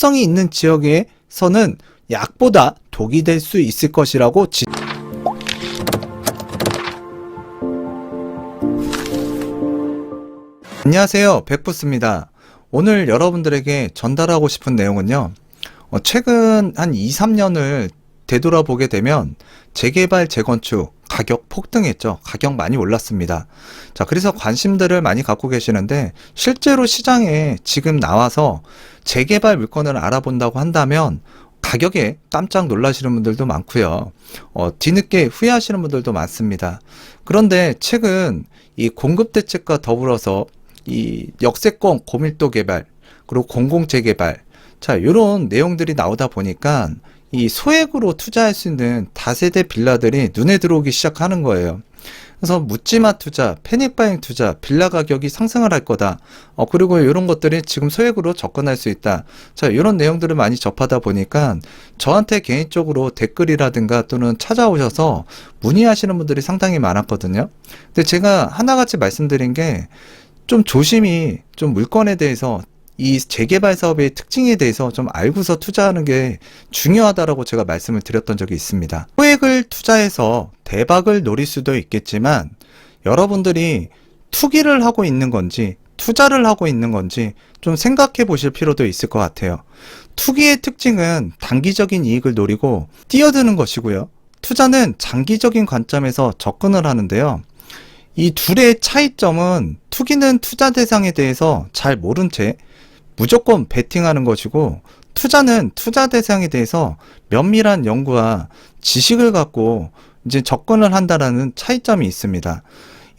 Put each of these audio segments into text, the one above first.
위험성이 있는 지역에서는 약보다 독이 될 수 있을 것이라고 안녕하세요, 백부스입니다. 오늘 여러분들에게 전달하고 싶은 내용은요, 최근 한 2-3년을 되돌아보게 되면 재개발, 재건축 가격 폭등했죠. 가격 많이 올랐습니다. 자, 그래서 관심들을 많이 갖고 계시는데, 실제로 시장에 지금 나와서 재개발 물건을 알아본다고 한다면 가격에 깜짝 놀라시는 분들도 많고요. 뒤늦게 후회하시는 분들도 많습니다. 그런데 최근 이 공급 대책과 더불어서 이 역세권 고밀도 개발, 그리고 공공재개발, 자, 이런 내용들이 나오다 보니까 이 소액으로 투자할 수 있는 다세대 빌라들이 눈에 들어오기 시작하는 거예요. 그래서 묻지마 투자, 패닉바잉 투자, 빌라 가격이 상승을 할 거다. 그리고 이런 것들이 지금 소액으로 접근할 수 있다. 자, 이런 내용들을 많이 접하다 보니까 저한테 개인적으로 댓글이라든가 또는 찾아오셔서 문의하시는 분들이 상당히 많았거든요. 근데 제가 하나같이 말씀드린 게 좀 조심히 좀 물건에 대해서 이 재개발 사업의 특징에 대해서 좀 알고서 투자하는 게 중요하다라고 제가 말씀을 드렸던 적이 있습니다. 소액을 투자해서 대박을 노릴 수도 있겠지만 여러분들이 투기를 하고 있는 건지 투자를 하고 있는 건지 좀 생각해 보실 필요도 있을 것 같아요. 투기의 특징은 단기적인 이익을 노리고 뛰어드는 것이고요. 투자는 장기적인 관점에서 접근을 하는데요. 이 둘의 차이점은 투기는 투자 대상에 대해서 잘 모른 채 무조건 베팅하는 것이고, 투자는 투자 대상에 대해서 면밀한 연구와 지식을 갖고 이제 접근을 한다라는 차이점이 있습니다.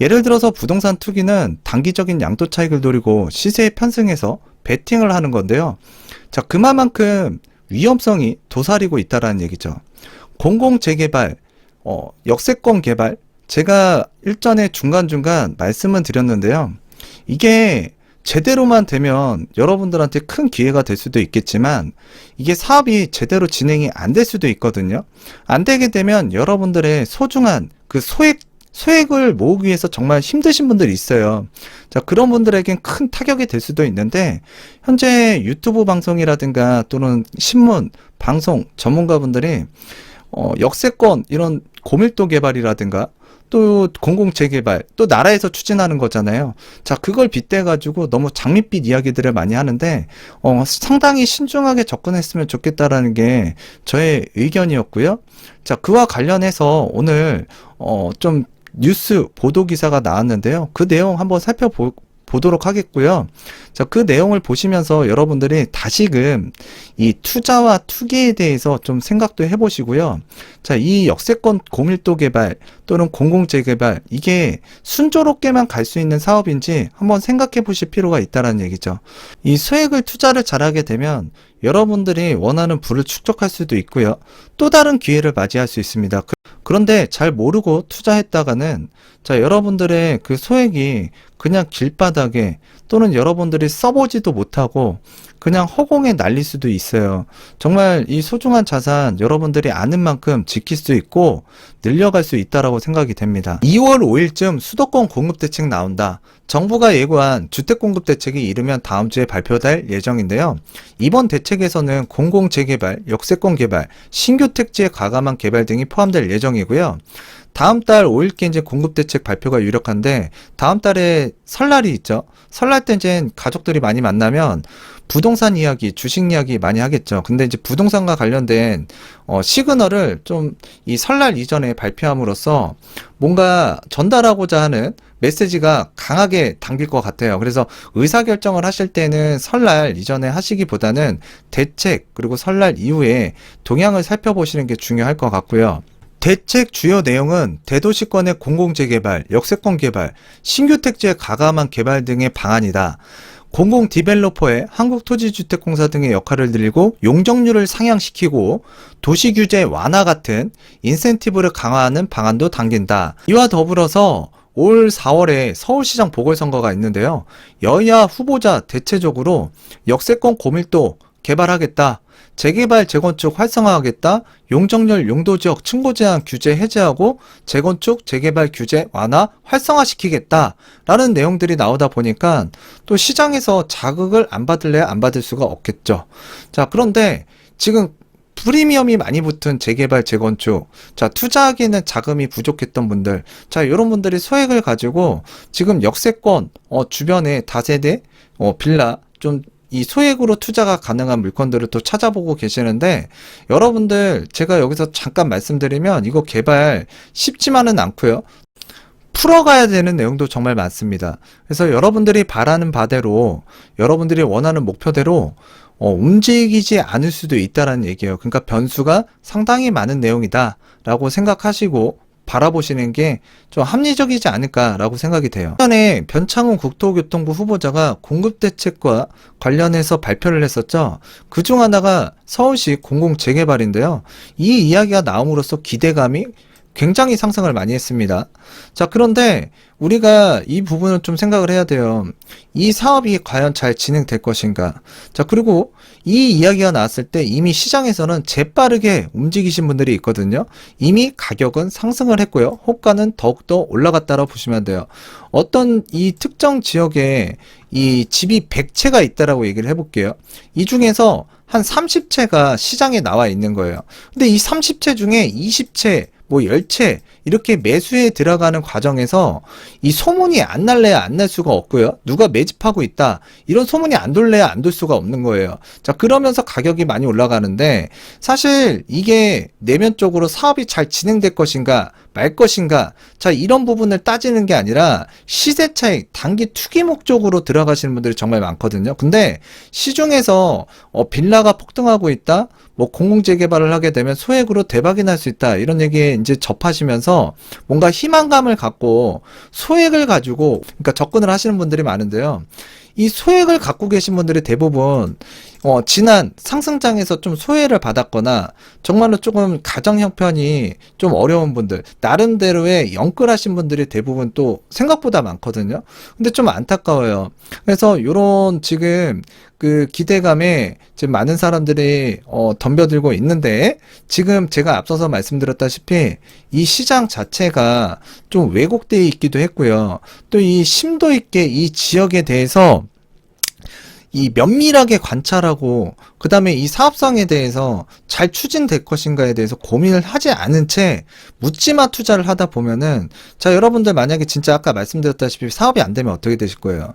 예를 들어서 부동산 투기는 단기적인 양도 차익을 노리고 시세에 편승해서 베팅을 하는 건데요. 자, 그만큼 위험성이 도사리고 있다라는 얘기죠. 공공재개발, 역세권 개발, 제가 일전에 중간중간 말씀은 드렸는데요. 이게 제대로만 되면 여러분들한테 큰 기회가 될 수도 있겠지만 이게 사업이 제대로 진행이 안 될 수도 있거든요. 안 되게 되면 여러분들의 소중한 그 소액을 모으기 위해서 정말 힘드신 분들이 있어요. 자, 그런 분들에겐 큰 타격이 될 수도 있는데, 현재 유튜브 방송이라든가 또는 신문, 방송 전문가분들이 역세권 이런 고밀도 개발이라든가 또 공공재개발, 또 나라에서 추진하는 거잖아요. 자, 그걸 빗대가지고 너무 장밋빛 이야기들을 많이 하는데, 상당히 신중하게 접근했으면 좋겠다라는 게 저의 의견이었고요. 자, 그와 관련해서 오늘, 좀 뉴스 보도 기사가 나왔는데요. 그 내용 한번 살펴보도록 하겠고요. 자, 그 내용을 보시면서 여러분들이 다시금 이 투자와 투기에 대해서 좀 생각도 해보시고요. 자, 이 역세권 고밀도 개발 또는 공공재개발, 이게 순조롭게만 갈 수 있는 사업인지 한번 생각해 보실 필요가 있다는 얘기죠. 이 소액을 투자를 잘하게 되면 여러분들이 원하는 부를 축적할 수도 있고요. 또 다른 기회를 맞이할 수 있습니다. 그런데 잘 모르고 투자했다가는, 자, 여러분들의 그 소액이 그냥 길바닥에 또는 여러분들이 써보지도 못하고 그냥 허공에 날릴 수도 있어요. 정말 이 소중한 자산 여러분들이 아는 만큼 지킬 수 있고 늘려갈 수 있다라고 생각이 됩니다. 2월 5일쯤 수도권 공급대책 나온다. 정부가 예고한 주택공급대책이 이르면 다음 주에 발표될 예정인데요. 이번 대책에서는 공공재개발, 역세권 개발, 신규 택지의 과감한 개발 등이 포함될 예정이고요. 다음 달 5일께 이제 공급대책 발표가 유력한데, 다음 달에 설날이 있죠. 설날 때 이제 가족들이 많이 만나면 부동산 이야기, 주식 이야기 많이 하겠죠. 근데 이제 부동산과 관련된 시그널을 좀 이 설날 이전에 발표함으로써 뭔가 전달하고자 하는 메시지가 강하게 담길 것 같아요. 그래서 의사결정을 하실 때는 설날 이전에 하시기보다는 대책, 그리고 설날 이후에 동향을 살펴보시는 게 중요할 것 같고요. 대책 주요 내용은 대도시권의 공공재개발, 역세권 개발, 신규 택지의 과감한 개발 등의 방안이다. 공공 디벨로퍼의 한국토지주택공사 등의 역할을 늘리고 용적률을 상향시키고 도시규제 완화 같은 인센티브를 강화하는 방안도 당긴다. 이와 더불어서 올 4월에 서울시장 보궐선거가 있는데요. 여야 후보자 대체적으로 역세권 고밀도 개발하겠다. 재개발, 재건축 활성화하겠다. 용적률, 용도지역, 층고 제한 규제 해제하고 재건축, 재개발 규제 완화, 활성화시키겠다. 라는 내용들이 나오다 보니까 또 시장에서 자극을 안 받을래야 안 받을 수가 없겠죠. 자, 그런데 지금 프리미엄이 많이 붙은 재개발, 재건축. 자, 투자하기에는 자금이 부족했던 분들. 자, 이런 분들이 소액을 가지고 지금 역세권, 주변에 다세대, 빌라, 좀 이 소액으로 투자가 가능한 물건들을 또 찾아보고 계시는데, 여러분들 제가 여기서 잠깐 말씀드리면 이거 개발 쉽지만은 않고요. 풀어가야 되는 내용도 정말 많습니다. 그래서 여러분들이 바라는 바대로, 여러분들이 원하는 목표대로 움직이지 않을 수도 있다는 얘기예요. 그러니까 변수가 상당히 많은 내용이다 라고 생각하시고 바라보시는 게 좀 합리적이지 않을까라고 생각이 돼요. 전에 변창훈 국토교통부 후보자가 공급대책과 관련해서 발표를 했었죠. 그중 하나가 서울시 공공재개발인데요. 이 이야기가 나옴으로써 기대감이 굉장히 상승을 많이 했습니다. 자, 그런데 우리가 이 부분을 좀 생각을 해야 돼요. 이 사업이 과연 잘 진행될 것인가. 자, 그리고 이 이야기가 나왔을 때 이미 시장에서는 재빠르게 움직이신 분들이 있거든요. 이미 가격은 상승을 했고요. 호가는 더욱더 올라갔다고 보시면 돼요. 어떤 이 특정 지역에 이 집이 100채가 있다라고 얘기를 해볼게요. 이 중에서 한 30채가 시장에 나와 있는 거예요. 근데 이 30채 중에 20채, 뭐 10채 이렇게 매수에 들어가는 과정에서 이 소문이 안 날래야 안 날 수가 없고요. 누가 매집하고 있다. 이런 소문이 안 돌래야 안 돌 수가 없는 거예요. 자, 그러면서 가격이 많이 올라가는데 사실 이게 내면적으로 사업이 잘 진행될 것인가 말 것인가. 자, 이런 부분을 따지는 게 아니라 시세 차익, 단기 투기 목적으로 들어가시는 분들이 정말 많거든요. 근데 시중에서 빌라가 폭등하고 있다. 뭐 공공재개발을 하게 되면 소액으로 대박이 날 수 있다. 이런 얘기에 이제 접하시면서 뭔가 희망감을 갖고 소액을 가지고 그러니까 접근을 하시는 분들이 많은데요. 이 소액을 갖고 계신 분들이 대부분 지난 상승장에서 좀 소외를 받았거나 정말로 조금 가정 형편이 좀 어려운 분들, 나름대로의 영끌하신 분들이 대부분 또 생각보다 많거든요. 근데 좀 안타까워요. 그래서 요런 지금 그 기대감에 지금 많은 사람들이 덤벼들고 있는데 지금 제가 앞서서 말씀드렸다시피 이 시장 자체가 좀 왜곡되어 있기도 했고요. 또 이 심도 있게 이 지역에 대해서 이 면밀하게 관찰하고 그 다음에 이 사업성에 대해서 잘 추진될 것인가에 대해서 고민을 하지 않은 채 묻지마 투자를 하다 보면은 자, 여러분들 만약에 진짜 아까 말씀드렸다시피 사업이 안 되면 어떻게 되실 거예요?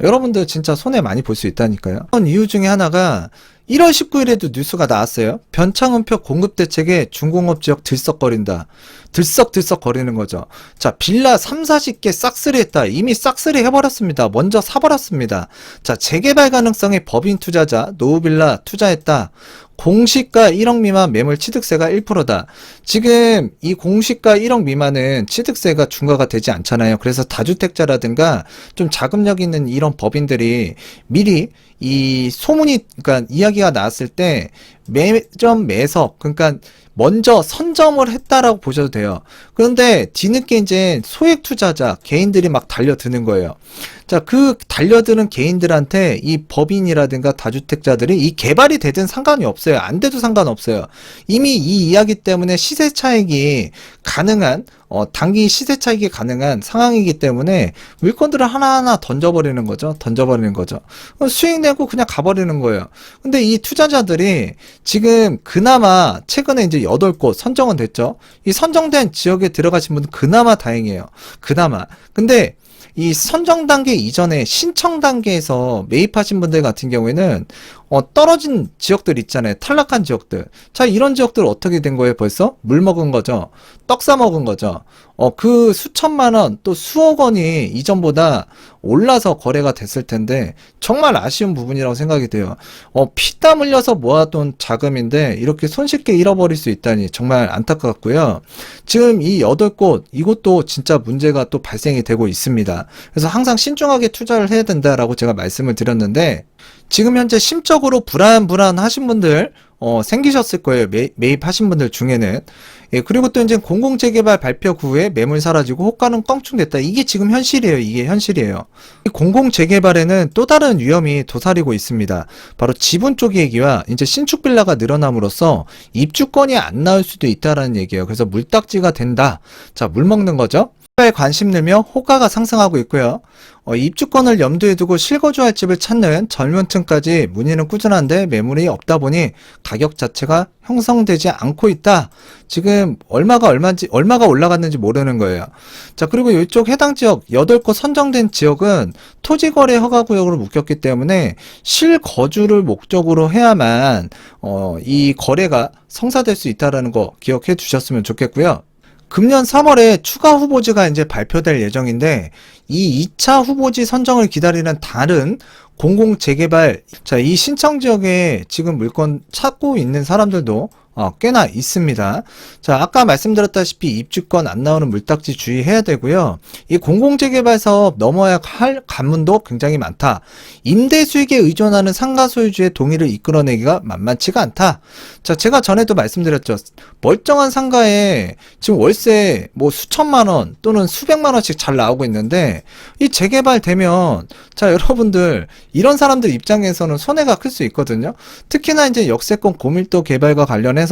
여러분들 진짜 손해 많이 볼 수 있다니까요. 그런 이유 중에 하나가 1월 19일에도 뉴스가 나왔어요. 변창훈표 공급대책에 중공업 지역 들썩거린다. 들썩들썩 거리는 거죠. 자, 빌라 3, 40개 싹쓸이 했다. 이미 싹쓸이 해버렸습니다. 먼저 사버렸습니다. 자, 재개발 가능성의 법인 투자자, 노후빌라 투자했다. 공시가 1억 미만 매물 취득세가 1%다. 지금 이 공시가 1억 미만은 취득세가 중과가 되지 않잖아요. 그래서 다주택자라든가 좀 자금력 있는 이런 법인들이 미리 이 소문이, 그러니까 이야기가 나왔을 때 매점 매석, 그러니까 먼저 선점을 했다라고 보셔도 돼요. 그런데 뒤늦게 이제 소액 투자자, 개인들이 막 달려드는 거예요. 자, 그 달려드는 개인들한테 이 법인이라든가 다주택자들이 이 개발이 되든 상관이 없어요. 안 돼도 상관없어요. 이미 이 이야기 때문에 시세 차익이 가능한, 단기 시세 차익이 가능한 상황이기 때문에 물건들을 하나하나 던져버리는 거죠. 수익 내고 그냥 가버리는 거예요. 근데 이 투자자들이 지금 그나마 최근에 이제 8곳 선정은 됐죠. 이 선정된 지역에 들어가신 분은 그나마 다행이에요. 그나마. 근데 이 선정 단계 이전에 신청 단계에서 매입하신 분들 같은 경우에는 떨어진 지역들 있잖아요. 탈락한 지역들. 자, 이런 지역들 어떻게 된 거예요? 벌써 물 먹은 거죠. 떡 사 먹은 거죠. 그 수천만 원 또 수억 원이 이전보다 올라서 거래가 됐을 텐데 정말 아쉬운 부분이라고 생각이 돼요. 피땀 흘려서 모아둔 자금인데 이렇게 손쉽게 잃어버릴 수 있다니 정말 안타깝고요. 지금 이 8곳 이것도 진짜 문제가 또 발생이 되고 있습니다. 그래서 항상 신중하게 투자를 해야 된다라고 제가 말씀을 드렸는데 지금 현재 심적으로 불안하신 분들 생기셨을 거예요. 매입하신 분들 중에는. 예, 그리고 또 이제 공공재개발 발표 후에 매물 사라지고 호가는 껑충됐다. 이게 지금 현실이에요. 이게 현실이에요. 이 공공재개발에는 또 다른 위험이 도사리고 있습니다. 바로 지분 쪼개 얘기와 이제 신축 빌라가 늘어남으로써 입주권이 안 나올 수도 있다라는 얘기예요. 그래서 물딱지가 된다. 자, 물 먹는 거죠. 에 관심 늘며 호가가 상승하고 있고요. 입주권을 염두에 두고 실거주할 집을 찾는 젊은 층까지 문의는 꾸준한데 매물이 없다 보니 가격 자체가 형성되지 않고 있다. 지금 얼마가 올라갔는지 모르는 거예요. 자, 그리고 이쪽 해당 지역 8곳 선정된 지역은 토지거래 허가구역으로 묶였기 때문에 실거주를 목적으로 해야만 이 거래가 성사될 수 있다는 거 기억해 두셨으면 좋겠고요. 금년 3월에 추가 후보지가 이제 발표될 예정인데 이 2차 후보지 선정을 기다리는 다른 공공재개발, 자, 이 신청 지역에 지금 물건 찾고 있는 사람들도 꽤나 있습니다. 자, 아까 말씀드렸다시피 입주권 안 나오는 물딱지 주의해야 되고요. 이 공공재개발 사업 넘어야 할 관문도 굉장히 많다. 임대 수익에 의존하는 상가 소유주의 동의를 이끌어내기가 만만치가 않다. 자, 제가 전에도 말씀드렸죠. 멀쩡한 상가에 지금 월세 뭐 수천만 원 또는 수백만 원씩 잘 나오고 있는데 이 재개발되면 자, 여러분들 이런 사람들 입장에서는 손해가 클 수 있거든요. 특히나 이제 역세권 고밀도 개발과 관련해서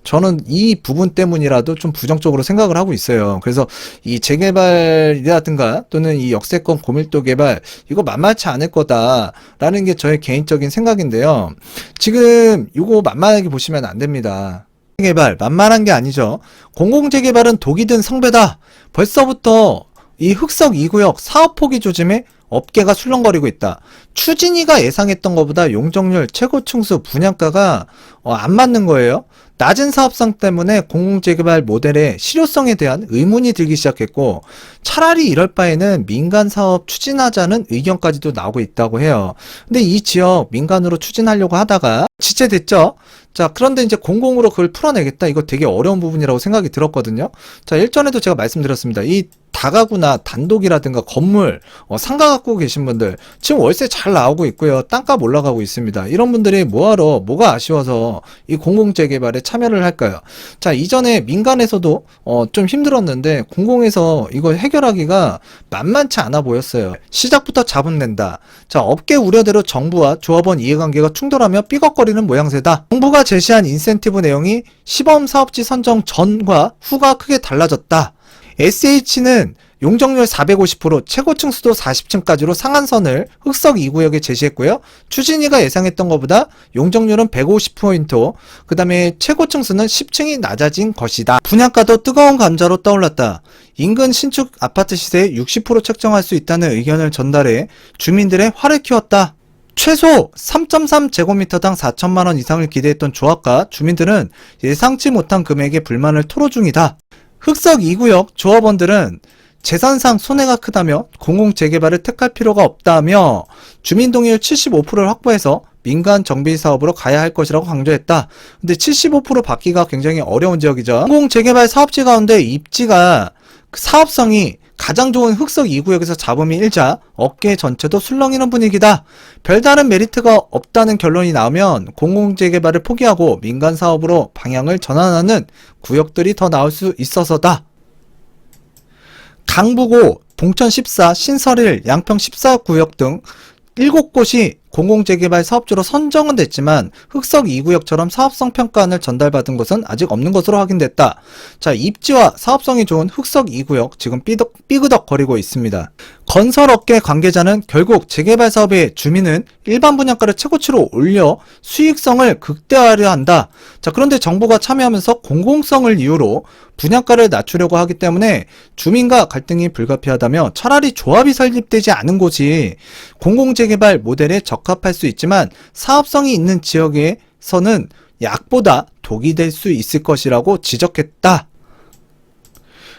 저는 이 부분 때문이라도 좀 부정적으로 생각을 하고 있어요. 그래서 이 재개발이라든가 또는 이 역세권 고밀도 개발 이거 만만치 않을 거다라는 게 저의 개인적인 생각인데요. 지금 이거 만만하게 보시면 안 됩니다. 재개발 만만한 게 아니죠. 공공재개발은 독이 든 성배다. 벌써부터 이 흑석 2구역 사업 포기 조짐에 업계가 술렁거리고 있다. 추진위가 예상했던 것보다 용적률, 최고 층수, 분양가가 안 맞는 거예요. 낮은 사업성 때문에 공공재개발 모델의 실효성에 대한 의문이 들기 시작했고 차라리 이럴 바에는 민간 사업 추진하자는 의견까지도 나오고 있다고 해요. 근데 이 지역 민간으로 추진하려고 하다가 지체됐죠. 자, 그런데 이제 공공으로 그걸 풀어내겠다. 이거 되게 어려운 부분이라고 생각이 들었거든요. 자, 일전에도 제가 말씀드렸습니다. 이 다가구나 단독이라든가 건물, 상가 갖고 계신 분들 지금 월세 잘 나오고 있고요. 땅값 올라가고 있습니다. 이런 분들이 뭐가 아쉬워서 이 공공재개발에 참여를 할까요? 자, 이전에 민간에서도 좀 힘들었는데 공공에서 이거 해결하기가 만만치 않아 보였어요. 시작부터 잡음 낸다. 자, 업계 우려대로 정부와 조합원 이해관계가 충돌하며 삐걱거리는 모양새다. 정부가 제시한 인센티브 내용이 시범 사업지 선정 전과 후가 크게 달라졌다. SH는 용적률 450%, 최고층 수도 40층까지로 상한선을 흑석 2구역에 제시했고요. 추진위가 예상했던 것보다 용적률은 150포인트, 그 다음에 최고층 수는 10층이 낮아진 것이다. 분양가도 뜨거운 감자로 떠올랐다. 인근 신축 아파트 시세의 60% 책정할 수 있다는 의견을 전달해 주민들의 화를 키웠다. 최소 3.3제곱미터당 4천만원 이상을 기대했던 조합과 주민들은 예상치 못한 금액에 불만을 토로 중이다. 흑석 2구역 조합원들은 재산상 손해가 크다며 공공재개발을 택할 필요가 없다며 주민동의율 75%를 확보해서 민간 정비 사업으로 가야 할 것이라고 강조했다. 근데 75% 받기가 굉장히 어려운 지역이죠. 공공재개발 사업지 가운데 입지가 사업성이 가장 좋은 흑석 2구역에서 잡음이 일자 업계 전체도 술렁이는 분위기다. 별다른 메리트가 없다는 결론이 나오면 공공재개발을 포기하고 민간 사업으로 방향을 전환하는 구역들이 더 나올 수 있어서다. 강부고, 봉천 14, 신설일, 양평 14구역 등 7곳이 공공재개발 사업주로 선정은 됐지만 흑석 2구역처럼 사업성 평가안을 전달받은 것은 아직 없는 것으로 확인됐다. 자, 입지와 사업성이 좋은 흑석 2구역 지금 삐그덕거리고 있습니다. 건설업계 관계자는 결국 재개발 사업의 주민은 일반 분양가를 최고치로 올려 수익성을 극대화하려 한다. 자, 그런데 정부가 참여하면서 공공성을 이유로 분양가를 낮추려고 하기 때문에 주민과 갈등이 불가피하다며 차라리 조합이 설립되지 않은 곳이 공공재개발 모델에 적합할 수 있지만 사업성이 있는 지역에서는 약보다 독이 될 수 있을 것이라고 지적했다.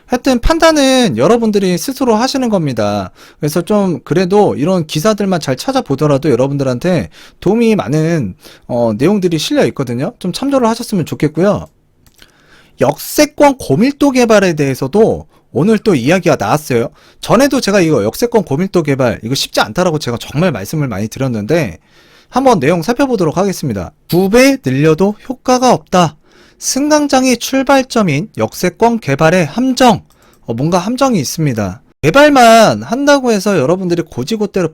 하여튼 판단은 여러분들이 스스로 하시는 겁니다. 그래서 좀 그래도 이런 기사들만 잘 찾아보더라도 여러분들한테 도움이 많은 내용들이 실려 있거든요. 좀 참조를 하셨으면 좋겠고요. 역세권 고밀도 개발에 대해서도 오늘 또 이야기가 나왔어요. 전에도 제가 이거 역세권 고밀도 개발 이거 쉽지 않다라고 제가 정말 말씀을 많이 드렸는데 한번 내용 살펴보도록 하겠습니다. 2배 늘려도 효과가 없다. 승강장이 출발점인 역세권 개발의 함정. 뭔가 함정이 있습니다. 개발만 한다고 해서 여러분들이 고지고대로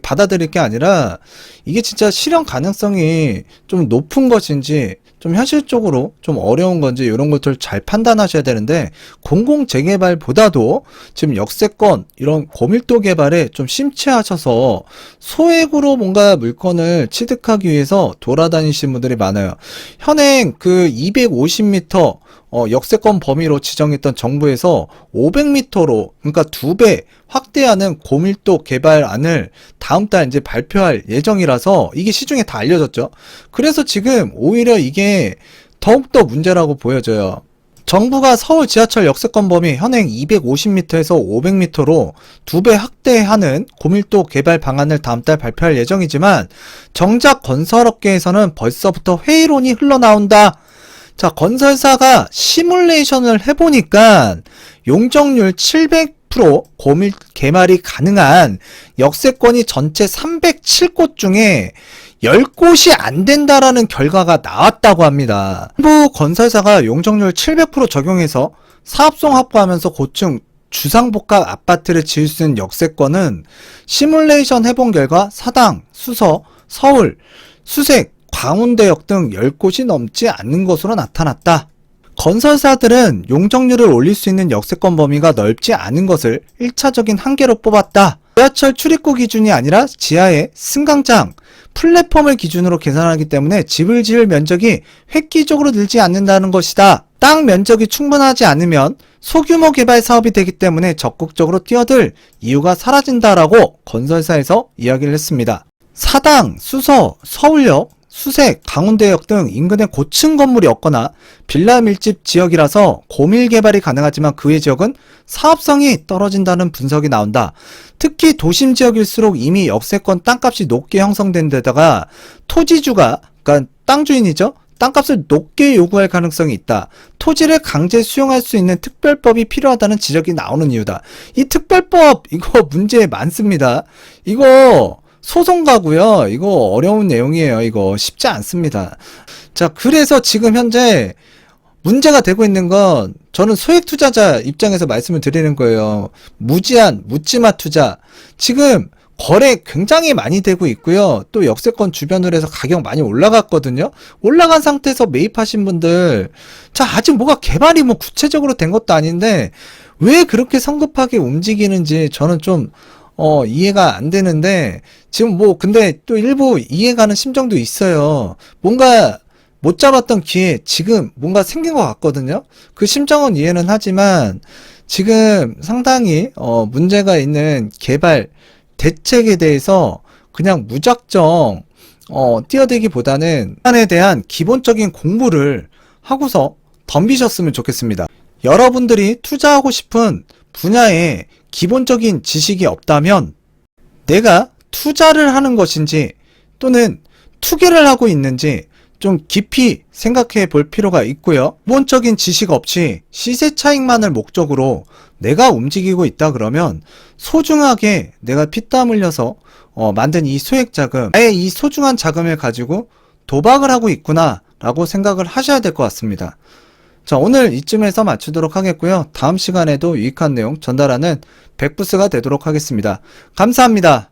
받아들일 게 아니라 이게 진짜 실현 가능성이 좀 높은 것인지 좀 현실적으로 좀 어려운 건지 이런 것들 잘 판단하셔야 되는데, 공공재개발보다도 지금 역세권 이런 고밀도 개발에 좀 심취하셔서 소액으로 뭔가 물건을 취득하기 위해서 돌아다니시는 분들이 많아요. 현행 그 250m 역세권 범위로 지정했던 정부에서 500m로, 그러니까 2배 확대하는 고밀도 개발안을 다음 달 이제 발표할 예정이라서 이게 시중에 다 알려졌죠. 그래서 지금 오히려 이게 더욱더 문제라고 보여져요. 정부가 서울 지하철 역세권 범위 현행 250m에서 500m로 2배 확대하는 고밀도 개발 방안을 다음 달 발표할 예정이지만, 정작 건설업계에서는 벌써부터 회의론이 흘러나온다. 자, 건설사가 시뮬레이션을 해보니까 용적률 700% 개발이 가능한 역세권이 전체 307곳 중에 10곳이 안 된다라는 결과가 나왔다고 합니다. 일부 건설사가 용적률 700% 적용해서 사업성 확보하면서 고층 주상복합 아파트를 지을 수 있는 역세권은 시뮬레이션 해본 결과 사당, 수서, 서울, 수색, 광운대역 등 10곳이 넘지 않는 것으로 나타났다. 건설사들은 용적률을 올릴 수 있는 역세권 범위가 넓지 않은 것을 1차적인 한계로 뽑았다. 지하철 출입구 기준이 아니라 지하의 승강장, 플랫폼을 기준으로 계산하기 때문에 집을 지을 면적이 획기적으로 늘지 않는다는 것이다. 땅 면적이 충분하지 않으면 소규모 개발 사업이 되기 때문에 적극적으로 뛰어들 이유가 사라진다라고 건설사에서 이야기를 했습니다. 사당, 수서, 서울역, 수색, 강운대역 등 인근에 고층 건물이 없거나 빌라 밀집 지역이라서 고밀 개발이 가능하지만 그 외 지역은 사업성이 떨어진다는 분석이 나온다. 특히 도심 지역일수록 이미 역세권 땅값이 높게 형성된 데다가 토지주가, 그러니까 땅 주인이죠, 땅값을 높게 요구할 가능성이 있다. 토지를 강제 수용할 수 있는 특별법이 필요하다는 지적이 나오는 이유다. 이 특별법 이거 문제 많습니다. 이거 소송 가고요. 이거 어려운 내용이에요. 이거 쉽지 않습니다. 자, 그래서 지금 현재 문제가 되고 있는 건 저는 소액 투자자 입장에서 말씀을 드리는 거예요. 무제한, 묻지마 투자. 지금 거래 굉장히 많이 되고 있고요. 또 역세권 주변으로 해서 가격 많이 올라갔거든요. 올라간 상태에서 매입하신 분들, 자, 아직 뭐가 개발이 뭐 구체적으로 된 것도 아닌데 왜 그렇게 성급하게 움직이는지 저는 좀 이해가 안 되는데, 지금 뭐, 근데 또 일부 이해가는 심정도 있어요. 뭔가 못 잡았던 기회, 지금 뭔가 생긴 것 같거든요. 그 심정은 이해는 하지만, 지금 상당히, 문제가 있는 개발 대책에 대해서 그냥 무작정, 뛰어들기보다는, 에 대한 기본적인 공부를 하고서 덤비셨으면 좋겠습니다. 여러분들이 투자하고 싶은 분야에 기본적인 지식이 없다면 내가 투자를 하는 것인지 또는 투기를 하고 있는지 좀 깊이 생각해 볼 필요가 있고요. 기본적인 지식 없이 시세 차익만을 목적으로 내가 움직이고 있다 그러면 소중하게 내가 피땀 흘려서 만든 이 소액 자금, 아예 이 소중한 자금을 가지고 도박을 하고 있구나 라고 생각을 하셔야 될 것 같습니다. 자, 오늘 이쯤에서 마치도록 하겠고요. 다음 시간에도 유익한 내용 전달하는 백부스가 되도록 하겠습니다. 감사합니다.